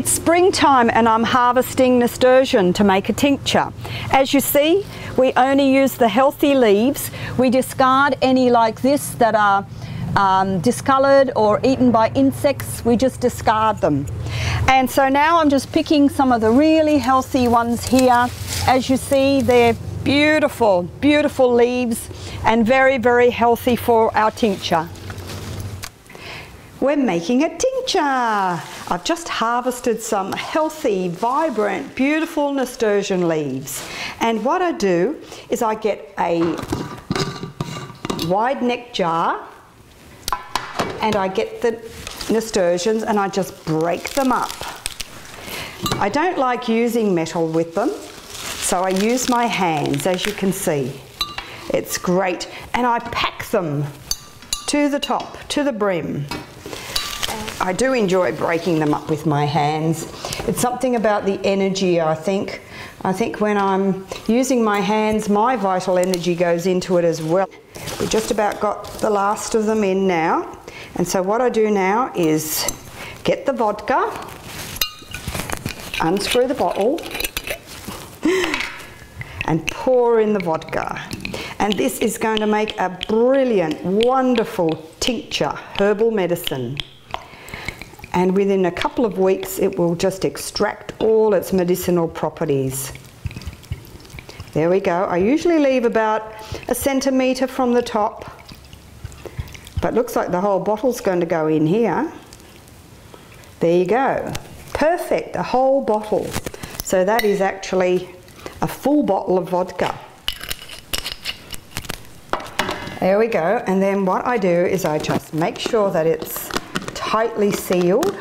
It's springtime and I'm harvesting nasturtium to make a tincture. As you see, we only use the healthy leaves. We discard any like this that are discoloured or eaten by insects. We just discard them. And so now I'm just picking some of the really healthy ones here. As you see, they're beautiful, beautiful leaves and very, very healthy for our tincture. We're making a tincture. I've just harvested some healthy, vibrant, beautiful nasturtium leaves. And what I do is I get a wide neck jar and I get the nasturtiums and I just break them up. I don't like using metal with them, so I use my hands, as you can see. It's great. And I pack them to the top, to the brim. I do enjoy breaking them up with my hands. It's something about the energy, I think. I think when I'm using my hands, my vital energy goes into it as well. We just about got the last of them in now. And so what I do now is get the vodka, unscrew the bottle, and pour in the vodka. And this is going to make a brilliant, wonderful tincture, herbal medicine. And within a couple of weeks it will just extract all its medicinal properties. There we go. I usually leave about a centimetre from the top, but looks like the whole bottle's going to go in here. There you go. Perfect, a whole bottle. So that is actually a full bottle of vodka. There we go. And then what I do is I just make sure that it's tightly sealed.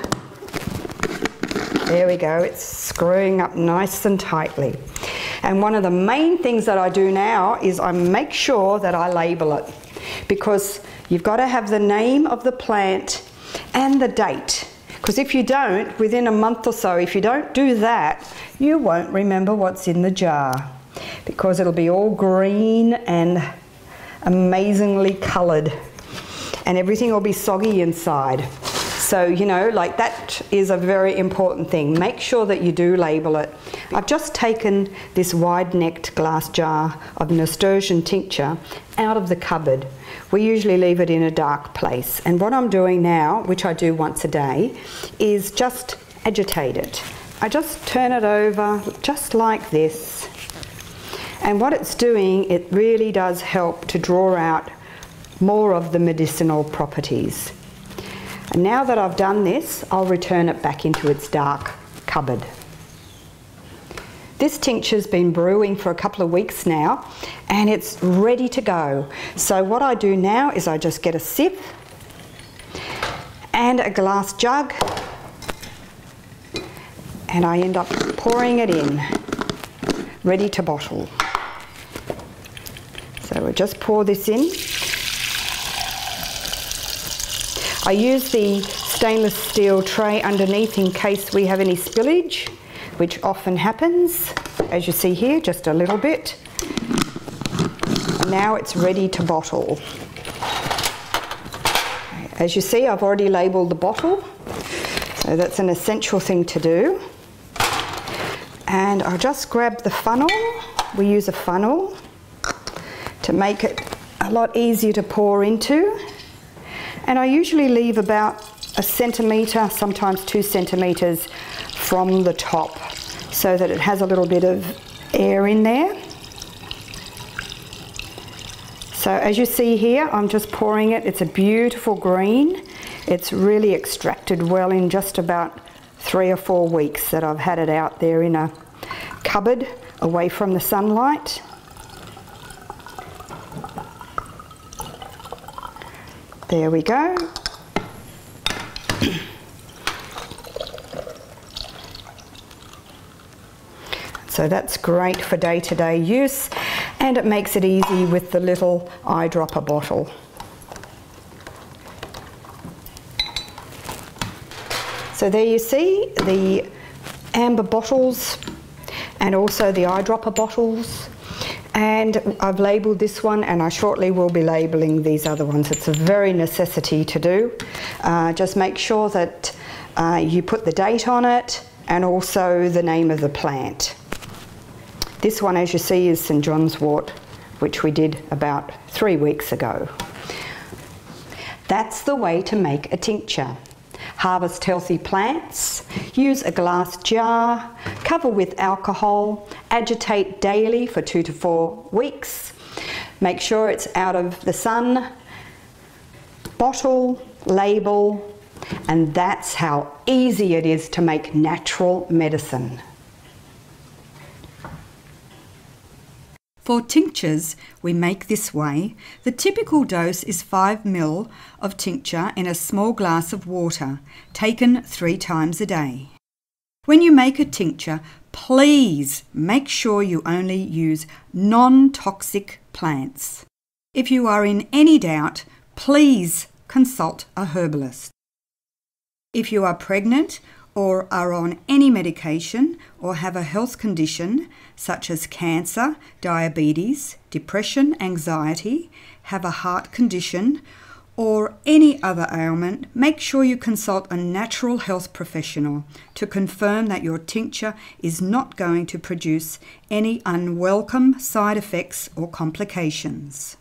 There we go, it's screwing up nice and tightly. And one of the main things that I do now is I make sure that I label it, because you've got to have the name of the plant and the date, because if you don't, within a month or so, if you don't do that, you won't remember what's in the jar, because it'll be all green and amazingly coloured and everything will be soggy inside. So, you know, like that is a very important thing. Make sure that you do label it. I've just taken this wide-necked glass jar of nasturtium tincture out of the cupboard. We usually leave it in a dark place. And what I'm doing now, which I do once a day, is just agitate it. I just turn it over just like this. And what it's doing, it really does help to draw out more of the medicinal properties. And now that I've done this, I'll return it back into its dark cupboard. This tincture's been brewing for a couple of weeks now and it's ready to go. So what I do now is I just get a sieve and a glass jug and I end up pouring it in, ready to bottle. So we just pour this in. I use the stainless steel tray underneath in case we have any spillage, which often happens, as you see here, just a little bit. And now it's ready to bottle. As you see, I've already labelled the bottle, so that's an essential thing to do. And I'll just grab the funnel. We use a funnel to make it a lot easier to pour into. And I usually leave about a centimetre, sometimes 2 centimetres from the top, so that it has a little bit of air in there. So as you see here, I'm just pouring it. It's a beautiful green. It's really extracted well in just about 3 or 4 weeks that I've had it out there in a cupboard away from the sunlight. There we go. So that's great for day-to-day use and it makes it easy with the little eyedropper bottle. So there you see the amber bottles and also the eyedropper bottles. And I've labelled this one and I shortly will be labelling these other ones. It's a very necessity to do. Just make sure that you put the date on it and also the name of the plant. This one, as you see, is St. John's wort, which we did about 3 weeks ago. That's the way to make a tincture. Harvest healthy plants, use a glass jar, cover with alcohol, agitate daily for 2 to 4 weeks, make sure it's out of the sun, bottle, label, and that's how easy it is to make natural medicine. For tinctures we make this way. The typical dose is 5 ml of tincture in a small glass of water, taken 3 times a day. When you make a tincture, please make sure you only use non-toxic plants. If you are in any doubt, please consult a herbalist. If you are pregnant or are on any medication or have a health condition such as cancer, diabetes, depression, anxiety, have a heart condition or any other ailment, make sure you consult a natural health professional to confirm that your tincture is not going to produce any unwelcome side effects or complications.